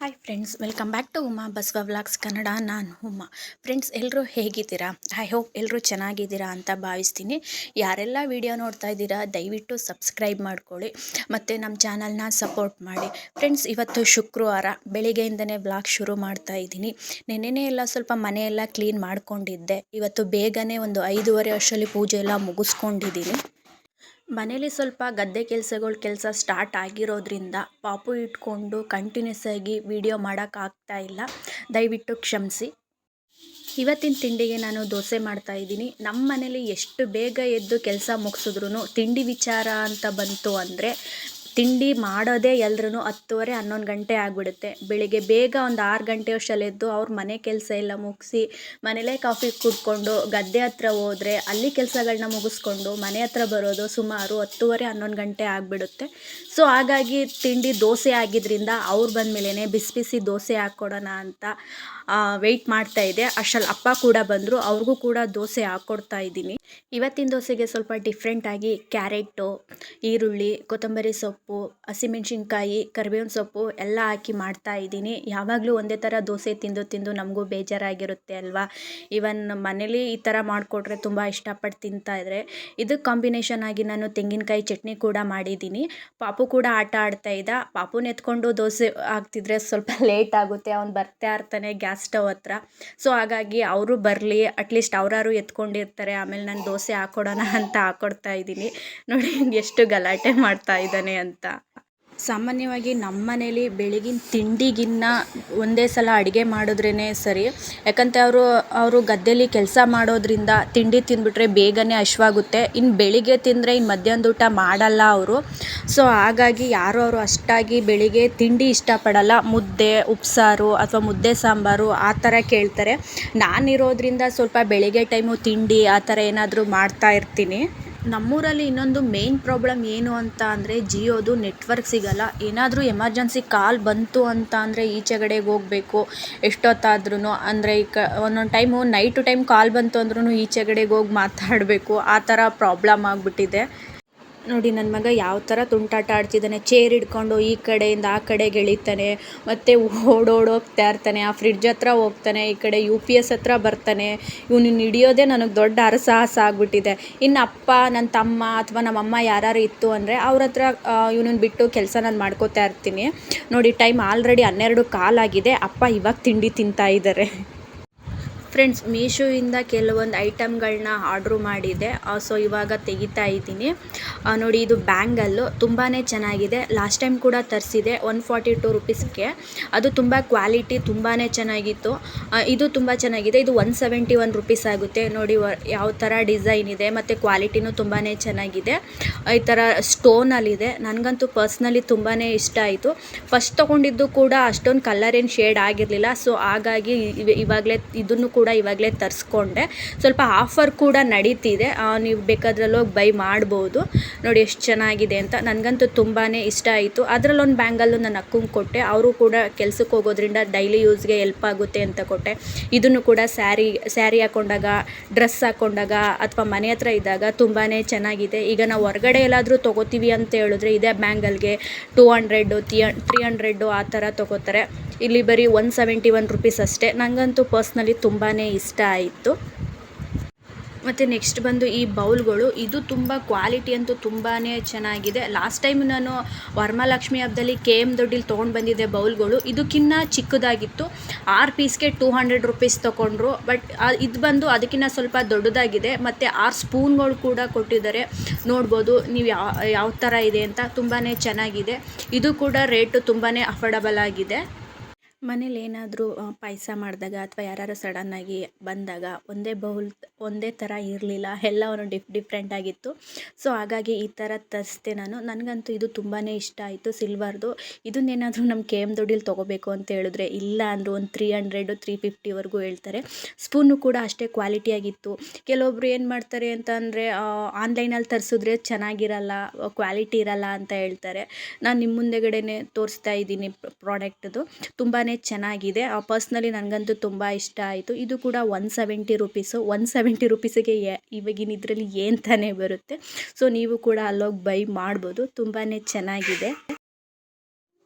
Hi friends, welcome back to Uma Basava vlogs Kannada. ನಾನು Uma. Friends, ಎಲ್ಲರೂ ಹೇಗಿದ್ದೀರಾ? ಐ ಹೋಪ್ ಎಲ್ಲರೂ ಚೆನ್ನಾಗಿದ್ದೀರಾ ಅಂತ ಭಾವಿಸ್ತೀನಿ. ಯಾರೆಲ್ಲ ವಿಡಿಯೋ ನೋಡ್ತಾ ಇದ್ದೀರಾ ದಯವಿಟ್ಟು ಸಬ್ಸ್ಕ್ರೈಬ್ ಮಾಡ್ಕೊಳ್ಳಿ ಮತ್ತು ನಮ್ಮ ಚಾನಲ್ನ ಸಪೋರ್ಟ್ ಮಾಡಿ. ಫ್ರೆಂಡ್ಸ್, ಇವತ್ತು ಶುಕ್ರವಾರ ಬೆಳಿಗ್ಗೆಯಿಂದನೇ ವ್ಲಾಗ್ ಶುರು ಮಾಡ್ತಾ ಇದ್ದೀನಿ. ನೆನ್ನೆನೇ ಎಲ್ಲ ಸ್ವಲ್ಪ ಮನೆಯೆಲ್ಲ ಕ್ಲೀನ್ ಮಾಡ್ಕೊಂಡಿದ್ದೆ. ಇವತ್ತು ಬೇಗನೆ ಒಂದು 5:30 ಅಷ್ಟರಲ್ಲಿ ಪೂಜೆ ಎಲ್ಲ ಮುಗಿಸ್ಕೊಂಡಿದ್ದೀನಿ. ಮನೇಲಿ ಸ್ವಲ್ಪ ಗದ್ದೆ ಕೆಲಸ ಸ್ಟಾರ್ಟ್ ಆಗಿರೋದ್ರಿಂದ ಪಾಪು ಇಟ್ಕೊಂಡು ಕಂಟಿನ್ಯೂಸ್ ಆಗಿ ವಿಡಿಯೋ ಮಾಡೋಕ್ಕಾಗ್ತಾ ಇಲ್ಲ, ದಯವಿಟ್ಟು ಕ್ಷಮಿಸಿ. ಇವತ್ತಿನ ತಿಂಡಿಗೆ ನಾನು ದೋಸೆ ಮಾಡ್ತಾ ಇದ್ದೀನಿ. ನಮ್ಮ ಮನೇಲಿ ಎಷ್ಟು ಬೇಗ ಎದ್ದು ಕೆಲಸ ಮುಗಿಸಿದ್ರು ತಿಂಡಿ ವಿಚಾರ ಅಂತ ಬಂತು ಅಂದರೆ ತಿಂಡಿ ಮಾಡೋದೇ ಎಲ್ರೂ 10:30 11 ಗಂಟೆ ಆಗಿಬಿಡುತ್ತೆ. ಬೆಳಿಗ್ಗೆ ಬೇಗ ಒಂದು 6 ಗಂಟೆ ಅಷ್ಟರಲ್ಲೆದ್ದು ಅವ್ರ ಮನೆ ಕೆಲಸ ಎಲ್ಲ ಮುಗಿಸಿ ಮನೇಲೇ ಕಾಫಿ ಕುಡ್ಕೊಂಡು ಗದ್ದೆ ಹತ್ರ ಹೋದರೆ ಅಲ್ಲಿ ಕೆಲಸಗಳನ್ನ ಮುಗಿಸ್ಕೊಂಡು ಮನೆ ಹತ್ರ ಬರೋದು ಸುಮಾರು 10:30 11 ಗಂಟೆ ಆಗಿಬಿಡುತ್ತೆ. ಸೊ ಹಾಗಾಗಿ ತಿಂಡಿ ದೋಸೆ ಆಗಿದ್ದರಿಂದ ಅವ್ರು ಬಂದಮೇಲೆ ಬಿಸಿ ಬಿಸಿ ದೋಸೆ ಹಾಕ್ಕೊಡೋಣ ಅಂತ ವೆಯ್ಟ್ ಮಾಡ್ತಾ ಇದ್ದೆ. ಅಷ್ಟರಲ್ಲಿ ಅಪ್ಪ ಕೂಡ ಬಂದರು, ಅವ್ರಿಗೂ ಕೂಡ ದೋಸೆ ಹಾಕ್ಕೊಡ್ತಾ ಇದ್ದೀನಿ. ಇವತ್ತಿನ ದೋಸೆಗೆ ಸ್ವಲ್ಪ ಡಿಫ್ರೆಂಟಾಗಿ ಕ್ಯಾರೆಟು, ಈರುಳ್ಳಿ, ಕೊತ್ತಂಬರಿ ಸೊಪ್ಪು, ಹಸಿಮೆಣ್ಸಿನ್ಕಾಯಿ, ಕರಿಬೇವಿನ ಸೊಪ್ಪು ಎಲ್ಲ ಹಾಕಿ ಮಾಡ್ತಾ ಇದ್ದೀನಿ. ಯಾವಾಗಲೂ ಒಂದೇ ಥರ ದೋಸೆ ತಿಂದು ತಿಂದು ನಮಗೂ ಬೇಜಾರಾಗಿರುತ್ತೆ ಅಲ್ವಾ. ಇವನ್ ಮನೇಲಿ ಈ ಥರ ಮಾಡಿಕೊಟ್ರೆ ತುಂಬ ಇಷ್ಟಪಟ್ಟು ತಿಂತಾಯಿದ್ರೆ. ಇದಕ್ಕೆ ಕಾಂಬಿನೇಷನ್ ಆಗಿ ನಾನು ತೆಂಗಿನಕಾಯಿ ಚಟ್ನಿ ಕೂಡ ಮಾಡಿದ್ದೀನಿ. ಪಾಪು ಕೂಡ ಆಟ ಆಡ್ತಾ ಇದ್ದ. ಪಾಪುನ ಎತ್ಕೊಂಡು ದೋಸೆ ಹಾಕ್ತಿದ್ರೆ ಸ್ವಲ್ಪ ಲೇಟ್ ಆಗುತ್ತೆ, ಅವ್ನು ಬರ್ತಾ ಇರ್ತಾನೆ ಗ್ಯಾಸ್ ಸ್ಟವ್ ಹತ್ರ. ಸೊ ಹಾಗಾಗಿ ಅವರು ಬರಲಿ, ಅಟ್ಲೀಸ್ಟ್ ಅವರಾರು ಎತ್ಕೊಂಡಿರ್ತಾರೆ, ಆಮೇಲೆ ನಾನು ದೋಸೆ ಹಾಕ್ಕೊಡೋಣ ಅಂತ ಹಾಕ್ಕೊಡ್ತಾ ಇದ್ದೀನಿ. ನೋಡಿ ಎಷ್ಟು ಗಲಾಟೆ ಮಾಡ್ತಾ ಇದ್ದಾನೆ ಅಂತ. ಸಾಮಾನ್ಯವಾಗಿ ನಮ್ಮ ಮನೇಲಿ ಬೆಳಗಿನ ತಿಂಡಿಗಿನ್ನ ಒಂದೇ ಸಲ ಅಡುಗೆ ಮಾಡಿದ್ರೇ ಸರಿ. ಯಾಕಂತ ಅವರು ಗದ್ದೆಯಲ್ಲಿ ಕೆಲಸ ಮಾಡೋದ್ರಿಂದ ತಿಂಡಿ ತಿಂದ್ಬಿಟ್ರೆ ಬೇಗನೆ ಹಶ್ವಾಗುತ್ತೆ. ಇನ್ನು ಬೆಳಿಗ್ಗೆ ತಿಂದರೆ ಇನ್ನು ಮಧ್ಯಾಹ್ನದ ಊಟ ಮಾಡಲ್ಲ ಅವರು. ಸೊ ಹಾಗಾಗಿ ಅವರು ಅಷ್ಟಾಗಿ ಬೆಳಿಗ್ಗೆ ತಿಂಡಿ ಇಷ್ಟಪಡಲ್ಲ. ಮುದ್ದೆ ಉಪ್ಸಾರು ಅಥವಾ ಮುದ್ದೆ ಸಾಂಬಾರು ಆ ಥರ ಕೇಳ್ತಾರೆ. ನಾನಿರೋದ್ರಿಂದ ಸ್ವಲ್ಪ ಬೆಳಿಗ್ಗೆ ಟೈಮು ತಿಂಡಿ ಆ ಥರ ಏನಾದರೂ ಮಾಡ್ತಾ ಇರ್ತೀನಿ. ನಮ್ಮೂರಲ್ಲಿ ಇನ್ನೊಂದು ಮೇನ್ ಪ್ರಾಬ್ಲಮ್ ಏನು ಅಂತ ಅಂದರೆ ಜಿಯೋದು ನೆಟ್ವರ್ಕ್ ಸಿಗಲ್ಲ. ಏನಾದರೂ ಎಮರ್ಜೆನ್ಸಿ ಕಾಲ್ ಬಂತು ಅಂತ ಅಂದರೆ ಈಚೆಗಡೆಗೆ ಹೋಗಬೇಕು ಎಷ್ಟೊತ್ತಾದ್ರೂ. ಅಂದರೆ ಒಂದೊಂದು ಟೈಮು ನೈಟು ಕಾಲ್ ಬಂತು ಅಂದ್ರೂ ಈಚೆಗಡೆಗೆ ಹೋಗಿ ಮಾತಾಡಬೇಕು, ಆ ಥರ ಪ್ರಾಬ್ಲಮ್ ಆಗಿಬಿಟ್ಟಿದೆ. ನೋಡಿ ನನ್ನ ಮಗ ಯಾವ ಥರ ತುಂಟಾಟ ಆಡ್ತಿದ್ದಾನೆ. ಚೇರ್ ಹಿಡ್ಕೊಂಡು ಈ ಕಡೆಯಿಂದ ಆ ಕಡೆಗೆ ಎಳಿತಾನೆ, ಮತ್ತು ಓಡೋಗ್ತಾ ಇರ್ತಾನೆ. ಆ ಫ್ರಿಡ್ಜ್ ಹತ್ರ ಹೋಗ್ತಾನೆ, ಈ ಕಡೆ UPS ಹತ್ರ ಬರ್ತಾನೆ. ಇವನನ್ನು ಹಿಡಿಯೋದೇ ನನಗೆ ದೊಡ್ಡ ಹರಸಾಹಸ ಆಗಿಬಿಟ್ಟಿದೆ. ಇನ್ನು ಅಪ್ಪ, ನನ್ನ ತಮ್ಮ ಅಥವಾ ನಮ್ಮಮ್ಮ ಯಾರು ಇತ್ತು ಅಂದರೆ ಅವ್ರ ಹತ್ರ ಇವನನ್ನು ಬಿಟ್ಟು ಕೆಲಸ ನಾನು ಮಾಡ್ಕೋತಾ ಇರ್ತೀನಿ. ನೋಡಿ ಟೈಮ್ ಆಲ್ರೆಡಿ 12 ಕಾಲಾಗಿದೆ. ಅಪ್ಪ ಇವಾಗ ತಿಂಡಿ ತಿಂತಾ ಇದ್ದಾರೆ. ಫ್ರೆಂಡ್ಸ್, ಮೀಶೋಯಿಂದ ಕೆಲವೊಂದು ಐಟಮ್ಗಳನ್ನ ಆರ್ಡ್ರು ಮಾಡಿದ್ದೆ. ಸೊ ಇವಾಗ ತೆಗಿತಾ ಇದ್ದೀನಿ. ನೋಡಿ ಇದು ಬ್ಯಾಂಗಲ್ಲು ತುಂಬಾ ಚೆನ್ನಾಗಿದೆ. ಲಾಸ್ಟ್ ಟೈಮ್ ಕೂಡ ತರಿಸಿದೆ 142 ರುಪೀಸ್ಗೆ. ಅದು ತುಂಬ ಕ್ವಾಲಿಟಿ ತುಂಬಾ ಚೆನ್ನಾಗಿತ್ತು. ಇದು ತುಂಬ ಚೆನ್ನಾಗಿದೆ. ಇದು 171 ರುಪೀಸ್ ಆಗುತ್ತೆ. ನೋಡಿ ಯಾವ ಥರ ಡಿಸೈನ್ ಇದೆ ಮತ್ತು ಕ್ವಾಲಿಟಿನೂ ತುಂಬಾ ಚೆನ್ನಾಗಿದೆ. ಈ ಥರ ಸ್ಟೋನಲ್ಲಿದೆ. ನನಗಂತೂ ಪರ್ಸ್ನಲಿ ತುಂಬಾ ಇಷ್ಟ ಆಯಿತು. ಫಸ್ಟ್ ತೊಗೊಂಡಿದ್ದು ಕೂಡ ಅಷ್ಟೊಂದು ಕಲರ್ ಏನು ಶೇಡ್ ಆಗಿರಲಿಲ್ಲ. ಸೊ ಹಾಗಾಗಿ ಇದನ್ನು ಕೂಡ ಇವಾಗಲೇ ತರಿಸ್ಕೊಂಡೆ. ಸ್ವಲ್ಪ ಆಫರ್ ಕೂಡ ನಡೀತಿದೆ, ನೀವು ಬೇಕಾದ್ರಲ್ಲಿ ಹೋಗಿ ಬೈ ಮಾಡ್ಬೋದು. ನೋಡಿ ಎಷ್ಟು ಚೆನ್ನಾಗಿದೆ ಅಂತ. ನನಗಂತೂ ತುಂಬಾ ಇಷ್ಟ ಆಯಿತು. ಅದರಲ್ಲೊಂದು ಬ್ಯಾಂಗಲ್ಲು ನನ್ನ ಅಕ್ಕಂಗೆ ಕೊಟ್ಟೆ. ಅವರು ಕೂಡ ಕೆಲ್ಸಕ್ಕೆ ಹೋಗೋದ್ರಿಂದ ಡೈಲಿ ಯೂಸ್ಗೆ ಹೆಲ್ಪ್ ಆಗುತ್ತೆ ಅಂತ ಕೊಟ್ಟೆ. ಇದನ್ನು ಕೂಡ ಸ್ಯಾರಿ ಹಾಕ್ಕೊಂಡಾಗ, ಡ್ರೆಸ್ ಹಾಕ್ಕೊಂಡಾಗ ಅಥವಾ ಮನೆ ಹತ್ರ ಇದ್ದಾಗ ತುಂಬಾ ಚೆನ್ನಾಗಿದೆ. ಈಗ ನಾವು ಹೊರಗಡೆ ಎಲ್ಲಾದರೂ ತೊಗೋತೀವಿ ಅಂತ ಹೇಳಿದ್ರೆ ಇದೇ ಬ್ಯಾಂಗಲ್ಗೆ 200 300 ಆ ಥರ ತೊಗೋತಾರೆ. ಇಲ್ಲಿ ಬರೀ 171 ರುಪೀಸ್ ಅಷ್ಟೇ. ನನಗಂತೂ ಪರ್ಸ್ನಲಿ ತುಂಬಾ ಇಷ್ಟ ಆಯಿತು. ಮತ್ತು ನೆಕ್ಸ್ಟ್ ಬಂದು ಈ ಬೌಲ್ಗಳು. ಇದು ತುಂಬ ಕ್ವಾಲಿಟಿ ಅಂತೂ ತುಂಬಾ ಚೆನ್ನಾಗಿದೆ. ಲಾಸ್ಟ್ ಟೈಮ್ ನಾನು ವರಮಹಾಲಕ್ಷ್ಮಿ ಹಬ್ಬದಲ್ಲಿ KM ದೊಡ್ಡಿಲಿ ತೊಗೊಂಡು ಬಂದಿದ್ದೆ ಬೌಲ್ಗಳು. ಇದಕ್ಕಿಂತ ಚಿಕ್ಕದಾಗಿತ್ತು. 6 ಪೀಸ್ಗೆ 200 ರುಪೀಸ್ ತೊಗೊಂಡ್ರು. ಬಟ್ ಇದು ಬಂದು ಅದಕ್ಕಿಂತ ಸ್ವಲ್ಪ ದೊಡ್ಡದಾಗಿದೆ. ಮತ್ತು 6 ಸ್ಪೂನ್ಗಳು ಕೂಡ ಕೊಟ್ಟಿದ್ದಾರೆ. ನೋಡ್ಬೋದು ನೀವು ಯಾವ ಥರ ಇದೆ ಅಂತ. ತುಂಬಾ ಚೆನ್ನಾಗಿದೆ. ಇದು ಕೂಡ ರೇಟು ತುಂಬಾ ಅಫೋರ್ಡಬಲ್ ಆಗಿದೆ. ಮನೇಲಿ ಏನಾದರೂ ಪಾಯಸ ಮಾಡಿದಾಗ ಅಥವಾ ಯಾರು ಸಡನ್ನಾಗಿ ಬಂದಾಗ ಒಂದೇ ಥರ ಇರಲಿಲ್ಲ, ಎಲ್ಲವನ್ನು ಡಿಫ್ರೆಂಟಾಗಿತ್ತು. ಸೊ ಹಾಗಾಗಿ ಈ ಥರ ತರಿಸ್ದೆ ನಾನು. ನನಗಂತೂ ಇದು ತುಂಬಾ ಇಷ್ಟ ಆಯಿತು, ಸಿಲ್ವರ್ದು. ಇದನ್ನೇನಾದರೂ ನಮ್ಮ KM ದೊಡ್ಡಿಲಿ ತೊಗೋಬೇಕು ಅಂತ ಹೇಳಿದ್ರೆ ಇಲ್ಲ ಅಂದರೂ ಒಂದು 300 350ವರೆಗೂ ಹೇಳ್ತಾರೆ. ಸ್ಪೂನು ಕೂಡ ಅಷ್ಟೇ ಕ್ವಾಲಿಟಿಯಾಗಿತ್ತು. ಕೆಲವೊಬ್ರು ಏನು ಮಾಡ್ತಾರೆ ಅಂತ ಅಂದರೆ ಆನ್ಲೈನಲ್ಲಿ ತರಿಸಿದ್ರೆ ಚೆನ್ನಾಗಿರಲ್ಲ, ಕ್ವಾಲಿಟಿ ಇರಲ್ಲ ಅಂತ ಹೇಳ್ತಾರೆ. ನಾನು ನಿಮ್ಮ ಮುಂದೆಗಡೆನೇ ತೋರಿಸ್ತಾ ಇದ್ದೀನಿ ಪ್ರಾಡಕ್ಟ್ದು. ತುಂಬಾ ಚೆನ್ನಾಗಿದೆ. ಪರ್ಸ್ನಲಿ ನನಗಂತೂ ತುಂಬ ಇಷ್ಟ ಆಯಿತು. ಇದು ಕೂಡ 170 ರುಪೀಸು. 170 ರುಪೀಸಿಗೆ ಇವಾಗಿನ ಇದರಲ್ಲಿ ಏನು ತಾನೇ ಬರುತ್ತೆ. ಸೊ ನೀವು ಕೂಡ ಅಲ್ಲೋಗಿ ಬೈ ಮಾಡ್ಬೋದು. ತುಂಬಾ ಚೆನ್ನಾಗಿದೆ.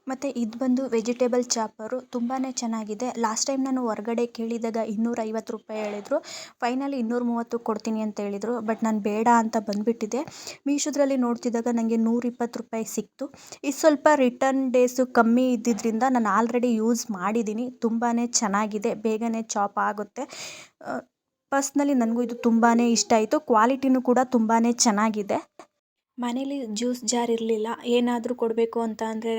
ಮತ್ತು ಇದು ಬಂದು ವೆಜಿಟೇಬಲ್ ಚಾಪರು ತುಂಬಾ ಚೆನ್ನಾಗಿದೆ. ಲಾಸ್ಟ್ ಟೈಮ್ ನಾನು ಹೊರಗಡೆ ಕೇಳಿದಾಗ 250 ರೂಪಾಯಿ ಹೇಳಿದರು. ಫೈನಲಿ 230 ಕೊಡ್ತೀನಿ ಅಂತ ಹೇಳಿದರು. ಬಟ್ ನಾನು ಬೇಡ ಅಂತ ಬಂದುಬಿಟ್ಟಿದ್ದೆ. ಮೀಶೋದ್ರಲ್ಲಿ ನೋಡ್ತಿದ್ದಾಗ ನನಗೆ 120 ರೂಪಾಯಿ ಸಿಕ್ತು. ಇದು ಸ್ವಲ್ಪ ರಿಟರ್ನ್ ಡೇಸು ಕಮ್ಮಿ ಇದ್ದಿದ್ದರಿಂದ ನಾನು ಆಲ್ರೆಡಿ ಯೂಸ್ ಮಾಡಿದ್ದೀನಿ. ತುಂಬಾ ಚೆನ್ನಾಗಿದೆ, ಬೇಗನೆ ಚಾಪ್ ಆಗುತ್ತೆ. ಪರ್ಸ್ನಲಿ ನನಗೂ ಇದು ತುಂಬಾ ಇಷ್ಟ ಆಯಿತು. ಕ್ವಾಲಿಟಿನೂ ಕೂಡ ತುಂಬಾ ಚೆನ್ನಾಗಿದೆ. ಮನೇಲಿ ಜ್ಯೂಸ್ ಜಾರ್ ಇರಲಿಲ್ಲ. ಏನಾದರೂ ಕೊಡಬೇಕು ಅಂತ ಅಂದರೆ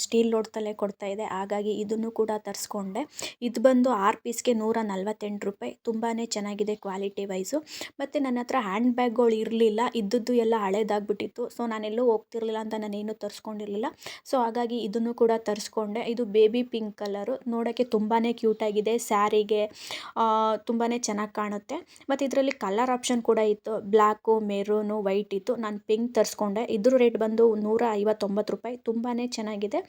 ಸ್ಟೀಲ್ ಲೋಟದಲ್ಲೇ ಕೊಡ್ತಾಯಿದೆ. ಹಾಗಾಗಿ ಇದನ್ನು ಕೂಡ ತರಿಸ್ಕೊಂಡೆ. ಇದು ಬಂದು 6 ಪೀಸ್ಗೆ 148 ರೂಪಾಯಿ. ತುಂಬಾ ಚೆನ್ನಾಗಿದೆ ಕ್ವಾಲಿಟಿ ವೈಸು. ಮತ್ತು ನನ್ನ ಹತ್ರ ಹ್ಯಾಂಡ್ ಬ್ಯಾಗ್ಗಳು ಇರಲಿಲ್ಲ. ಇದ್ದದ್ದು ಎಲ್ಲ ಹಳೇದಾಗ್ಬಿಟ್ಟಿತ್ತು. ಸೊ ನಾನೆಲ್ಲೂ ಹೋಗ್ತಿರ್ಲಿಲ್ಲ ಅಂತ ನಾನೇನು ತರಿಸ್ಕೊಂಡಿರಲಿಲ್ಲ. ಸೊ ಹಾಗಾಗಿ ಇದನ್ನು ಕೂಡ ತರಿಸ್ಕೊಂಡೆ. ಇದು ಬೇಬಿ ಪಿಂಕ್ ಕಲರು. ನೋಡೋಕ್ಕೆ ತುಂಬಾ ಕ್ಯೂಟಾಗಿದೆ. ಸ್ಯಾರಿಗೆ ತುಂಬಾ ಚೆನ್ನಾಗಿ ಕಾಣುತ್ತೆ. ಮತ್ತು ಇದರಲ್ಲಿ ಕಲರ್ ಆಪ್ಷನ್ ಕೂಡ ಇತ್ತು. ಬ್ಲ್ಯಾಕು, ಮೆರೂನು, ವೈಟ್ ಇತ್ತು. ನಾನು ಪಿಂಕ್ ತರಿಸ್ಕೊಂಡೆ. ಇದ್ರ ರೇಟ್ ಬಂದು 159 ರೂಪಾಯಿ. ತುಂಬಾ ಚೆನ್ನಾಗಿದೆ.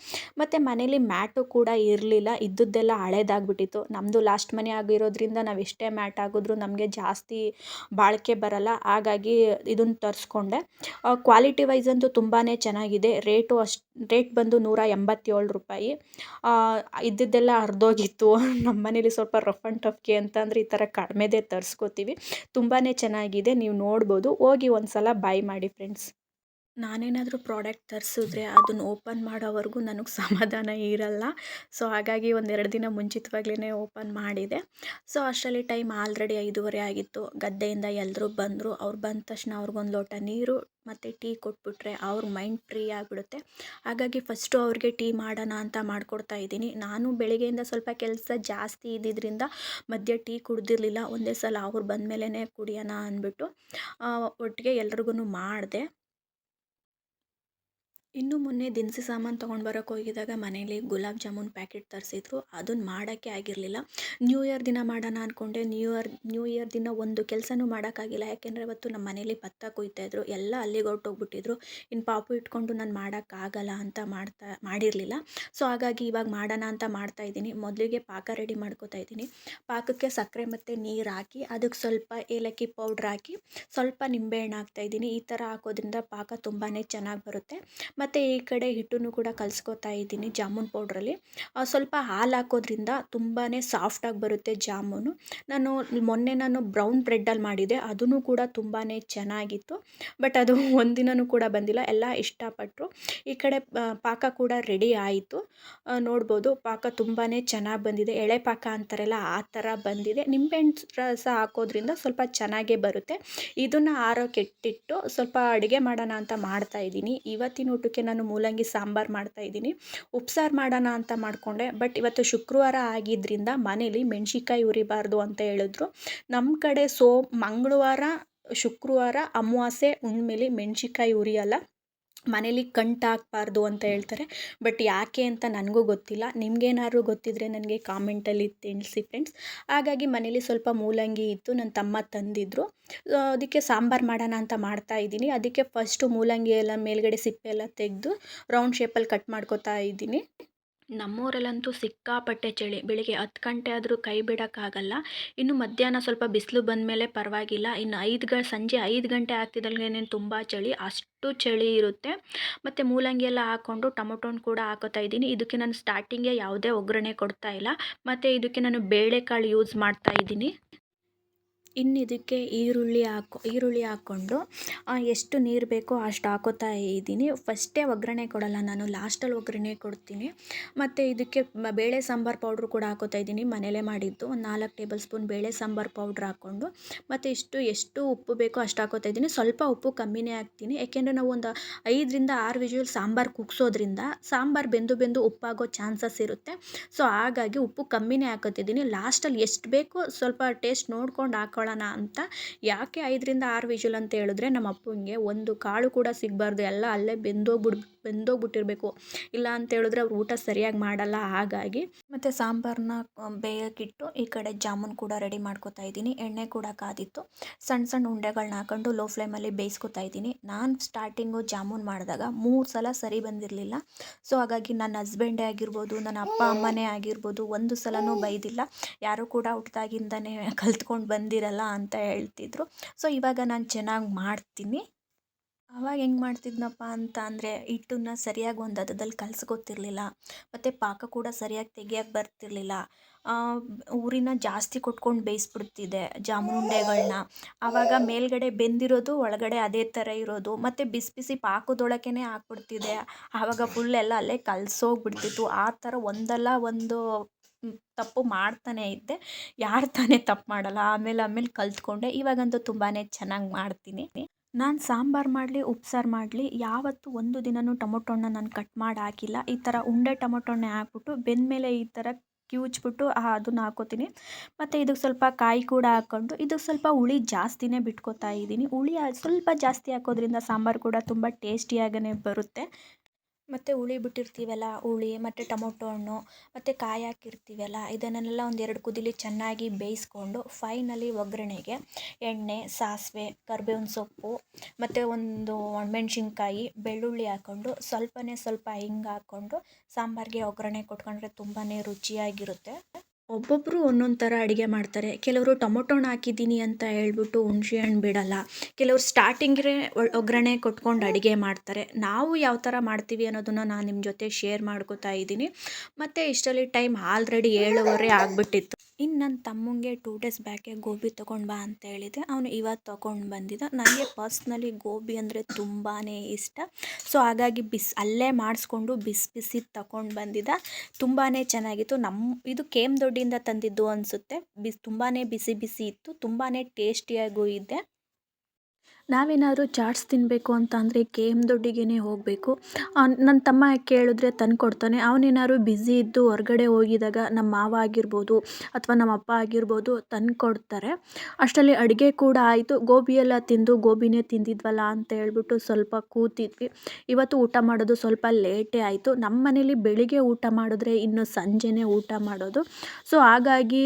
ಮತ್ತು ಮನೇಲಿ ಮ್ಯಾಟು ಕೂಡ ಇರಲಿಲ್ಲ. ಇದ್ದದ್ದೆಲ್ಲ ಹಳೇದಾಗ್ಬಿಟ್ಟಿತ್ತು. ನಮ್ಮದು ಲಾಸ್ಟ್ ಮನೆ ಆಗಿರೋದ್ರಿಂದ ನಾವು ಎಷ್ಟೇ ಮ್ಯಾಟ್ ಆಗಿದ್ರೂ ನಮಗೆ ಜಾಸ್ತಿ ಬಾಳಿಕೆ ಬರಲ್ಲ. ಹಾಗಾಗಿ ಇದನ್ನು ತರಿಸ್ಕೊಂಡೆ. ಕ್ವಾಲಿಟಿ ವೈಸ್ ಅಂತೂ ತುಂಬಾ ಚೆನ್ನಾಗಿದೆ. ರೇಟ್ ಬಂದು 187 ರೂಪಾಯಿ. ಇದ್ದಿದ್ದೆಲ್ಲ ಹರಿದೋಗಿತ್ತು. ನಮ್ಮ ಮನೇಲಿ ಸ್ವಲ್ಪ ರಫ್ ಆ್ಯಂಡ್ ಟಫ್ಗೆ ಅಂತಂದರೆ ಈ ಥರ ಕಡಿಮೆದೇ ತರಿಸ್ಕೋತೀವಿ. ತುಂಬಾ ಚೆನ್ನಾಗಿದೆ. ನೀವು ನೋಡ್ಬೋದು. ಹೋಗಿ ಒಂದು ಸಲ ಬೈ ಮಾಡಿ ಫ್ರೆಂಡ್ಸ್. ನಾನೇನಾದರೂ ಪ್ರಾಡಕ್ಟ್ ತರಿಸಿದ್ರೆ ಅದನ್ನು ಓಪನ್ ಮಾಡೋವರೆಗೂ ನನಗೆ ಸಮಾಧಾನ ಇರಲ್ಲ. ಸೊ ಹಾಗಾಗಿ ಒಂದೆರಡು ದಿನ ಮುಂಚಿತವಾಗ್ಲೇ ಓಪನ್ ಮಾಡಿದೆ. ಸೊ ಅಷ್ಟರಲ್ಲಿ ಟೈಮ್ ಆಲ್ರೆಡಿ 5:30 ಆಗಿತ್ತು. ಗದ್ದೆಯಿಂದ ಎಲ್ಲರೂ ಬಂದರು. ಅವ್ರು ಬಂದ ತಕ್ಷಣ ಅವ್ರಿಗೊಂದು ಲೋಟ ನೀರು ಮತ್ತು ಟೀ ಕೊಟ್ಬಿಟ್ರೆ ಅವ್ರ ಮೈಂಡ್ ಫ್ರೀ ಆಗಿಬಿಡುತ್ತೆ. ಹಾಗಾಗಿ ಫಸ್ಟು ಅವ್ರಿಗೆ ಟೀ ಮಾಡೋಣ ಅಂತ ಮಾಡಿಕೊಡ್ತಾ ಇದ್ದೀನಿ. ನಾನು ಬೆಳಿಗ್ಗೆಯಿಂದ ಸ್ವಲ್ಪ ಕೆಲಸ ಜಾಸ್ತಿ ಇದ್ದಿದ್ದರಿಂದ ಮಧ್ಯೆ ಟೀ ಕುಡ್ದಿರಲಿಲ್ಲ. ಒಂದೇ ಸಲ ಅವ್ರು ಬಂದಮೇಲೆ ಕುಡಿಯೋಣ ಅಂದ್ಬಿಟ್ಟು ಒಟ್ಟಿಗೆ ಎಲ್ರಿಗೂ ಮಾಡಿದೆ. ಇನ್ನು ಮೊನ್ನೆ ದಿನಸಿ ಸಾಮಾನು ತೊಗೊಂಡು ಬರೋಕ್ಕೆ ಹೋಗಿದ್ದಾಗ ಮನೇಲಿ ಗುಲಾಬ್ ಜಾಮೂನ್ ಪ್ಯಾಕೆಟ್ ತರಿಸಿದ್ರು. ಅದನ್ನು ಮಾಡೋಕ್ಕೆ ಆಗಿರಲಿಲ್ಲ. ನ್ಯೂ ಇಯರ್ ದಿನ ಮಾಡೋಣ ಅಂದ್ಕೊಂಡೆ. ನ್ಯೂ ಇಯರ್ ದಿನ ಒಂದು ಕೆಲಸನೂ ಮಾಡೋಕ್ಕಾಗಿಲ್ಲ. ಯಾಕೆಂದರೆ ಅವತ್ತು ನಮ್ಮ ಮನೇಲಿ ಭತ್ತ ಕೊಯ್ತಾಯಿದ್ರು. ಎಲ್ಲ ಅಲ್ಲಿಗೆ ಹೊರಟೋಗ್ಬಿಟ್ಟಿದ್ರು. ಇನ್ನು ಪಾಪು ಇಟ್ಕೊಂಡು ನಾನು ಮಾಡೋಕ್ಕಾಗಲ್ಲ ಅಂತ ಮಾಡಿರಲಿಲ್ಲ. ಸೊ ಹಾಗಾಗಿ ಇವಾಗ ಮಾಡೋಣ ಅಂತ ಮಾಡ್ತಾಯಿದ್ದೀನಿ. ಮೊದಲಿಗೆ ಪಾಕ ರೆಡಿ ಮಾಡ್ಕೊತಾ ಇದ್ದೀನಿ. ಪಾಕಕ್ಕೆ ಸಕ್ಕರೆ ಮತ್ತು ನೀರು ಹಾಕಿ ಅದಕ್ಕೆ ಸ್ವಲ್ಪ ಏಲಕ್ಕಿ ಪೌಡ್ರ್ ಹಾಕಿ ಸ್ವಲ್ಪ ನಿಂಬೆಹಣ್ಣು ಹಾಕ್ತಾಯಿದ್ದೀನಿ. ಈ ಥರ ಹಾಕೋದ್ರಿಂದ ಪಾಕ ತುಂಬಾ ಚೆನ್ನಾಗಿ ಬರುತ್ತೆ. ಮತ್ತು ಈ ಕಡೆ ಹಿಟ್ಟನ್ನು ಕೂಡ ಕಲಿಸ್ಕೊತಾ ಇದ್ದೀನಿ ಜಾಮೂನ್ ಪೌಡ್ರಲ್ಲಿ. ಸ್ವಲ್ಪ ಹಾಲು ಹಾಕೋದ್ರಿಂದ ತುಂಬಾ ಸಾಫ್ಟಾಗಿ ಬರುತ್ತೆ ಜಾಮೂನು. ಮೊನ್ನೆ ನಾನು ಬ್ರೌನ್ ಬ್ರೆಡ್ಡಲ್ಲಿ ಮಾಡಿದ್ದೆ. ಅದೂ ಕೂಡ ತುಂಬಾ ಚೆನ್ನಾಗಿತ್ತು. ಬಟ್ ಅದು ಒಂದಿನವೂ ಕೂಡ ಬಂದಿಲ್ಲ. ಎಲ್ಲ ಇಷ್ಟಪಟ್ಟರು. ಈ ಕಡೆ ಪಾಕ ಕೂಡ ರೆಡಿ ಆಯಿತು. ನೋಡ್ಬೋದು ಪಾಕ ತುಂಬಾ ಚೆನ್ನಾಗಿ ಬಂದಿದೆ. ಎಳೆ ಪಾಕ ಅಂತಾರಲ್ಲ ಆ ಥರ ಬಂದಿದೆ. ನಿಂಬೆಹಣ್ಣು ರಸ ಹಾಕೋದ್ರಿಂದ ಸ್ವಲ್ಪ ಚೆನ್ನಾಗೇ ಬರುತ್ತೆ. ಇದನ್ನು ಆರೋಕ್ಕೆ ಇಟ್ಟಿಟ್ಟು ಸ್ವಲ್ಪ ಅಡುಗೆ ಮಾಡೋಣ ಅಂತ ಮಾಡ್ತಾಯಿದ್ದೀನಿ. ಇವತ್ತಿನ ಊಟಕ್ಕೆ ನಾನು ಮೂಲಂಗಿ ಸಾಂಬಾರು ಮಾಡ್ತಾಯಿದ್ದೀನಿ. ಉಪ್ಸಾರು ಮಾಡೋಣ ಅಂತ ಮಾಡಿಕೊಂಡೆ. ಬಟ್ ಇವತ್ತು ಶುಕ್ರವಾರ ಆಗಿದ್ದರಿಂದ ಮನೇಲಿ ಮೆಣಸಿನ್ಕಾಯಿ ಉರಿಬಾರ್ದು ಅಂತ ಹೇಳಿದ್ರು. ನಮ್ಮ ಕಡೆ ಮಂಗಳವಾರ, ಶುಕ್ರವಾರ, ಅಮಾವಾಸ್ಯೆ, ಹುಣ್ಣಿಮೆಲಿ ಮೆಣಸಿನ್ಕಾಯಿ ಉರಿಯಲ್ಲ. ಮನೇಲಿ ಕಂಟು ಹಾಕಬಾರ್ದು ಅಂತ ಹೇಳ್ತಾರೆ. ಬಟ್ ಯಾಕೆ ಅಂತ ನನಗೂ ಗೊತ್ತಿಲ್ಲ. ನಿಮಗೇನಾದ್ರು ಗೊತ್ತಿದ್ದರೆ ನನಗೆ ಕಾಮೆಂಟಲ್ಲಿ ತಿಳಿಸಿ ಫ್ರೆಂಡ್ಸ್. ಹಾಗಾಗಿ ಮನೇಲಿ ಸ್ವಲ್ಪ ಮೂಲಂಗಿ ಇತ್ತು. ನನ್ನ ತಮ್ಮ ತಂದಿದ್ದರು. ಅದಕ್ಕೆ ಸಾಂಬಾರು ಮಾಡೋಣ ಅಂತ ಮಾಡ್ತಾಯಿದ್ದೀನಿ. ಅದಕ್ಕೆ ಫಸ್ಟು ಮೂಲಂಗಿ ಎಲ್ಲ ಮೇಲ್ಗಡೆ ಸಿಪ್ಪೆ ಎಲ್ಲ ತೆಗೆದು ರೌಂಡ್ ಶೇಪಲ್ಲಿ ಕಟ್ ಮಾಡ್ಕೊತಾ ಇದ್ದೀನಿ. ನಮ್ಮೂರಲ್ಲಂತೂ ಸಿಕ್ಕಾಪಟ್ಟೆ ಚಳಿ. ಬೆಳಿಗ್ಗೆ 10 ಗಂಟೆ ಆದರೂ ಕೈ ಬಿಡೋಕ್ಕಾಗಲ್ಲ. ಇನ್ನು ಮಧ್ಯಾಹ್ನ ಸ್ವಲ್ಪ ಬಿಸಿಲು ಬಂದಮೇಲೆ ಪರವಾಗಿಲ್ಲ. ಇನ್ನು ಸಂಜೆ 5 ಗಂಟೆ ಆಗ್ತಿದ್ದಂಗೆನೇ ತುಂಬ ಚಳಿ. ಅಷ್ಟು ಚಳಿ ಇರುತ್ತೆ. ಮತ್ತು ಮೂಲಂಗಿ ಎಲ್ಲ ಹಾಕ್ಕೊಂಡು ಟೊಮೊಟೊನ ಕೂಡ ಹಾಕೋತಾ ಇದ್ದೀನಿ. ಇದಕ್ಕೆ ನಾನು ಸ್ಟಾರ್ಟಿಂಗೇ ಯಾವುದೇ ಒಗ್ಗರಣೆ ಕೊಡ್ತಾ ಇಲ್ಲ. ಮತ್ತು ಇದಕ್ಕೆ ನಾನು ಬೇಳೆಕಾಳು ಯೂಸ್ ಮಾಡ್ತಾ ಇದ್ದೀನಿ. ಇನ್ನು ಇದಕ್ಕೆ ಈರುಳ್ಳಿ ಹಾಕ್ಕೊಂಡು ಎಷ್ಟು ನೀರು ಬೇಕೋ ಅಷ್ಟು ಹಾಕೋತಾ ಇದ್ದೀನಿ. ಫಸ್ಟೇ ಒಗ್ಗರಣೆ ಕೊಡಲ್ಲ ನಾನು, ಲಾಸ್ಟಲ್ಲಿ ಒಗ್ಗರಣೆ ಕೊಡ್ತೀನಿ. ಮತ್ತು ಇದಕ್ಕೆ ಬೇಳೆ ಸಾಂಬಾರು ಪೌಡ್ರು ಕೂಡ ಹಾಕೋತಾ ಇದ್ದೀನಿ. ಮನೇಲೇ ಮಾಡಿದ್ದು. ಒಂದು 4 ಟೇಬಲ್ ಸ್ಪೂನ್ ಬೇಳೆ ಸಾಂಬಾರು ಪೌಡ್ರ್ ಹಾಕ್ಕೊಂಡು ಮತ್ತು ಎಷ್ಟು ಉಪ್ಪು ಬೇಕೋ ಅಷ್ಟು ಹಾಕೋತಾ ಇದ್ದೀನಿ. ಸ್ವಲ್ಪ ಉಪ್ಪು ಕಮ್ಮಿನೇ ಹಾಕ್ತೀನಿ. ಏಕೆಂದರೆ ನಾವು ಒಂದು 5ರಿಂದ 6 ವಿಷಲ್ ಸಾಂಬಾರು ಕುಗ್ಸೋದ್ರಿಂದ ಸಾಂಬಾರು ಬೆಂದು ಉಪ್ಪಾಗೋ ಚಾನ್ಸಸ್ ಇರುತ್ತೆ. ಸೊ ಹಾಗಾಗಿ ಉಪ್ಪು ಕಮ್ಮಿನೇ ಹಾಕೋತಿದ್ದೀನಿ. ಲಾಸ್ಟಲ್ಲಿ ಎಷ್ಟು ಬೇಕೋ ಸ್ವಲ್ಪ ಟೇಸ್ಟ್ ನೋಡ್ಕೊಂಡು ಹಾಕೊಳ್ಳೋಣ ಅಂತ. ಯಾಕೆ 5ರಿಂದ 6 ವಿಷಲ್ ಅಂತ ಹೇಳಿದ್ರೆ ನಮ್ಮ ಅಪ್ಪಂಗೆ ಒಂದು ಕಾಳು ಕೂಡ ಸಿಗಬಾರ್ದು. ಎಲ್ಲ ಅಲ್ಲೇ ಬೆಂದೋಗ್ಬಿಟ್ಟಿರಬೇಕು. ಇಲ್ಲ ಅಂತ ಹೇಳಿದ್ರೆ ಅವ್ರು ಊಟ ಸರಿಯಾಗಿ ಮಾಡಲ್ಲ. ಹಾಗಾಗಿ ಮತ್ತು ಸಾಂಬಾರನ್ನ ಬೇಯಕ್ಕಿಟ್ಟು ಈ ಕಡೆ ಜಾಮೂನ್ ಕೂಡ ರೆಡಿ ಮಾಡ್ಕೊತಾ ಇದ್ದೀನಿ. ಎಣ್ಣೆ ಕೂಡ ಕಾದಿತ್ತು. ಸಣ್ಣ ಉಂಡೆಗಳನ್ನ ಹಾಕೊಂಡು ಲೋ ಫ್ಲೇಮಲ್ಲಿ ಬೇಯಿಸ್ಕೊತಾ ಇದ್ದೀನಿ. ನಾನು ಸ್ಟಾರ್ಟಿಂಗು ಜಾಮೂನ್ ಮಾಡಿದಾಗ 3 ಸಲ ಸರಿ ಬಂದಿರಲಿಲ್ಲ. ಸೊ ಹಾಗಾಗಿ ನನ್ನ ಹಸ್ಬೆಂಡೇ ಆಗಿರ್ಬೋದು, ನನ್ನ ಅಪ್ಪ ಅಮ್ಮನೇ ಆಗಿರ್ಬೋದು, ಒಂದು ಸಲನೂ ಬೈದಿಲ್ಲ. ಯಾರೂ ಕೂಡ ಹುಟ್ದಾಗಿಂದನೇ ಕಲ್ತ್ಕೊಂಡು ಬಂದಿರಲ್ಲ ಅಂತ ಹೇಳ್ತಿದ್ರು. ಸೊ ಇವಾಗ ನಾನು ಚೆನ್ನಾಗಿ ಮಾಡ್ತೀನಿ. ಅವಾಗ ಹೆಂಗೆ ಮಾಡ್ತಿದ್ನಪ್ಪ ಅಂತ ಅಂದರೆ ಹಿಟ್ಟನ್ನ ಸರಿಯಾಗಿ ಒಂದು ಹದದಲ್ಲಿ ಕಲಸ್ಕೊತಿರ್ಲಿಲ್ಲ ಮತ್ತು ಪಾಕ ಕೂಡ ಸರಿಯಾಗಿ ತೆಗಿಯಕ್ಕೆ ಬರ್ತಿರ್ಲಿಲ್ಲ. ಊರಿನ ಜಾಸ್ತಿ ಕೊಟ್ಕೊಂಡು ಬೇಯಿಸ್ಬಿಡ್ತಿದ್ದೆ ಜಾಮೂನ್ ಉಂಡೆಗಳನ್ನ. ಆವಾಗ ಮೇಲ್ಗಡೆ ಬೆಂದಿರೋದು ಒಳಗಡೆ ಅದೇ ಥರ ಇರೋದು ಮತ್ತು ಬಿಸಿ ಬಿಸಿ ಪಾಕದೊಳಗೇನೆ ಹಾಕ್ಬಿಡ್ತಿದ್ದೆ. ಆವಾಗ ಫುಲ್ ಎಲ್ಲ ಅಲ್ಲೇ ಕಲಸೋಗ್ಬಿಡ್ತಿತ್ತು. ಆ ಥರ ಒಂದಲ್ಲ ಒಂದು ತಪ್ಪು ಮಾಡ್ತಾನೆ ಇದ್ದೆ. ಯಾರು ತಾನೇ ತಪ್ಪು ಮಾಡಲ್ಲ. ಆಮೇಲೆ ಕಲ್ತ್ಕೊಂಡೆ. ಇವಾಗಂತೂ ತುಂಬಾ ಚೆನ್ನಾಗಿ ಮಾಡ್ತೀನಿ. ನಾನು ಸಾಂಬಾರು ಮಾಡಲಿ ಉಪ್ಸಾರು ಮಾಡಲಿ ಯಾವತ್ತೂ ಒಂದು ದಿನವೂ ಟೊಮೊಟೊ ಹಣ್ಣನ್ನ ನಾನು ಕಟ್ ಮಾಡಿ ಹಾಕಿಲ್ಲ. ಈ ಥರ ಉಂಡೆ ಟೊಮೊಟೊ ಹಣ್ಣೆ ಹಾಕ್ಬಿಟ್ಟು ಬೆಂದಮೇಲೆ ಈ ಥರ ಕಿವುಚ್ಬಿಟ್ಟು ಅದನ್ನ ಹಾಕ್ಕೋತೀನಿ. ಮತ್ತು ಇದಕ್ಕೆ ಸ್ವಲ್ಪ ಕಾಯಿ ಕೂಡ ಹಾಕ್ಕೊಂಡು ಇದಕ್ಕೆ ಸ್ವಲ್ಪ ಹುಳಿ ಜಾಸ್ತಿನೇ ಬಿಟ್ಕೋತಾ ಇದ್ದೀನಿ. ಹುಳಿ ಸ್ವಲ್ಪ ಜಾಸ್ತಿ ಹಾಕೋದ್ರಿಂದ ಸಾಂಬಾರು ಕೂಡ ತುಂಬ ಟೇಸ್ಟಿಯಾಗೇ ಬರುತ್ತೆ. ಮತ್ತು ಹುಳಿ ಬಿಟ್ಟಿರ್ತೀವಲ್ಲ, ಹುಳಿ ಮತ್ತು ಟೊಮೊಟೊ ಹಣ್ಣು ಮತ್ತು ಕಾಯಿ ಹಾಕಿರ್ತೀವಲ್ಲ, ಇದನ್ನೆಲ್ಲ ಒಂದೆರಡು ಕುದಿಲಿ ಚೆನ್ನಾಗಿ ಬೇಯಿಸ್ಕೊಂಡು ಫೈನಲಿ ಒಗ್ಗರಣೆಗೆ ಎಣ್ಣೆ, ಸಾಸಿವೆ, ಕರ್ಬೇವಿನ ಸೊಪ್ಪು ಮತ್ತು ಒಂದು ಒಣಮೆಣ್ಸಿನ್ಕಾಯಿ, ಬೆಳ್ಳುಳ್ಳಿ ಹಾಕ್ಕೊಂಡು ಸ್ವಲ್ಪನೇ ಸ್ವಲ್ಪ ಹಿಂಗೆ ಹಾಕ್ಕೊಂಡು ಸಾಂಬಾರಿಗೆ ಒಗ್ಗರಣೆ ಕೊಟ್ಕೊಂಡ್ರೆ ತುಂಬಾ ರುಚಿಯಾಗಿರುತ್ತೆ. ಒಬ್ಬೊಬ್ಬರು ಒಂದೊಂದು ಥರ ಅಡುಗೆ ಮಾಡ್ತಾರೆ. ಕೆಲವರು ಟೊಮೊಟೊ ಹಣ್ಣು ಹಾಕಿದ್ದೀನಿ ಅಂತ ಹೇಳ್ಬಿಟ್ಟು ಹುಣಸೆ ಹಣ್ಣು ಬಿಡಲ್ಲ. ಕೆಲವ್ರು ಸ್ಟಾರ್ಟಿಂಗೇ ಒಗ್ಗರಣೆ ಕೊಟ್ಕೊಂಡು ಅಡುಗೆ ಮಾಡ್ತಾರೆ. ನಾವು ಯಾವ ಥರ ಮಾಡ್ತೀವಿ ಅನ್ನೋದನ್ನು ನಾನು ನಿಮ್ಮ ಜೊತೆ ಶೇರ್ ಮಾಡ್ಕೋತಾ ಇದ್ದೀನಿ. ಮತ್ತು ಇಷ್ಟರಲ್ಲಿ ಟೈಮ್ ಆಲ್ರೆಡಿ 7:15 ಆಗಿಬಿಟ್ಟಿತ್ತು. ಇನ್ನು ನನ್ನ ತಮ್ಮಂಗೆ 2 ಡೇಸ್ ಬ್ಯಾಕೆ ಗೋಬಿ ತೊಗೊಂಡು ಬಾ ಅಂತ ಹೇಳಿದೆ. ಅವನು ಇವತ್ತು ತೊಗೊಂಡು ಬಂದಿದ್ದ. ನನಗೆ ಪರ್ಸ್ನಲಿ ಗೋಬಿ ಅಂದರೆ ತುಂಬಾ ಇಷ್ಟ. ಸೊ ಹಾಗಾಗಿ ಅಲ್ಲೇ ಮಾಡಿಸ್ಕೊಂಡು ಬಿಸಿ ಬಿಸಿ ತಗೊಂಡು ಬಂದಿದ್ದ. ತುಂಬಾ ಚೆನ್ನಾಗಿತ್ತು. ಇದು KM ದೊಡ್ಡಿಯಿಂದ ತಂದಿದ್ದು ಅನಿಸುತ್ತೆ. ತುಂಬಾ ಬಿಸಿ ಬಿಸಿ ಇತ್ತು. ತುಂಬಾ ಟೇಸ್ಟಿಯಾಗೂ ಇದೆ. ನಾವೇನಾದರೂ ಚಾಟ್ಸ್ ತಿನ್ನಬೇಕು ಅಂತ ಅಂದರೆ KM ದೊಡ್ಡಿಗೇ ಹೋಗಬೇಕು. ನನ್ನ ತಮ್ಮ ಕೇಳಿದ್ರೆ ತಂದುಕೊಡ್ತಾನೆ. ಅವನೇನಾದ್ರು ಬ್ಯುಸಿ ಇದ್ದು ಹೊರಗಡೆ ಹೋಗಿದಾಗ ನಮ್ಮ ಮಾವ ಆಗಿರ್ಬೋದು ಅಥವಾ ನಮ್ಮ ಅಪ್ಪ ಆಗಿರ್ಬೋದು ತಂದುಕೊಡ್ತಾರೆ. ಅಷ್ಟರಲ್ಲಿ ಅಡುಗೆ ಕೂಡ ಆಯಿತು. ಗೋಬಿ ಎಲ್ಲ ತಿಂದು ಗೋಬಿನೇ ತಿಂದಿದ್ವಲ್ಲ ಅಂತ ಹೇಳ್ಬಿಟ್ಟು ಸ್ವಲ್ಪ ಕೂತಿದ್ವಿ. ಇವತ್ತು ಊಟ ಮಾಡೋದು ಸ್ವಲ್ಪ ಲೇಟೇ ಆಯಿತು. ನಮ್ಮ ಮನೇಲಿ ಬೆಳಿಗ್ಗೆ ಊಟ ಮಾಡಿದ್ರೆ ಇನ್ನು ಸಂಜೆನೇ ಊಟ ಮಾಡೋದು. ಸೊ ಹಾಗಾಗಿ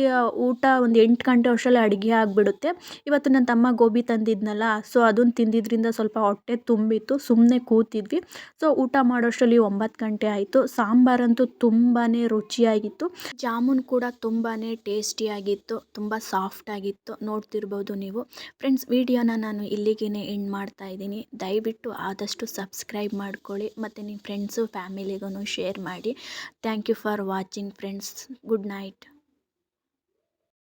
ಊಟ ಒಂದು 8 ಗಂಟೆ ಅಷ್ಟರಲ್ಲಿ ಅಡುಗೆ ಆಗಿಬಿಡುತ್ತೆ. ಇವತ್ತು ನನ್ನ ತಮ್ಮ ಗೋಬಿ ತಂದಿದ್ನಲ್ಲ, ಸೊ ಅದನ್ನು ತಿಂದಿದ್ದರಿಂದ ಸ್ವಲ್ಪ ಹೊಟ್ಟೆ ತುಂಬಿತ್ತು. ಸುಮ್ಮನೆ ಕೂತಿದ್ವಿ. ಸೊ ಊಟ ಮಾಡೋಷ್ಟರಲ್ಲಿ 9 ಗಂಟೆ ಆಯಿತು. ಸಾಂಬಾರಂತೂ ತುಂಬಾ ರುಚಿಯಾಗಿತ್ತು. ಜಾಮೂನ್ ಕೂಡ ತುಂಬಾ ಟೇಸ್ಟಿಯಾಗಿತ್ತು. ತುಂಬ ಸಾಫ್ಟಾಗಿತ್ತು. ನೋಡ್ತಿರ್ಬೋದು ನೀವು. ಫ್ರೆಂಡ್ಸ್, ವಿಡಿಯೋನ ನಾನು ಇಲ್ಲಿಗೇ ಎಂಡ್ ಮಾಡ್ತಾ ಇದ್ದೀನಿ. ದಯವಿಟ್ಟು ಆದಷ್ಟು ಸಬ್ಸ್ಕ್ರೈಬ್ ಮಾಡ್ಕೊಳ್ಳಿ ಮತ್ತು ನಿಮ್ಮ ಫ್ರೆಂಡ್ಸು ಫ್ಯಾಮಿಲಿಗೂ ಶೇರ್ ಮಾಡಿ. Thank you for watching friends. Good night.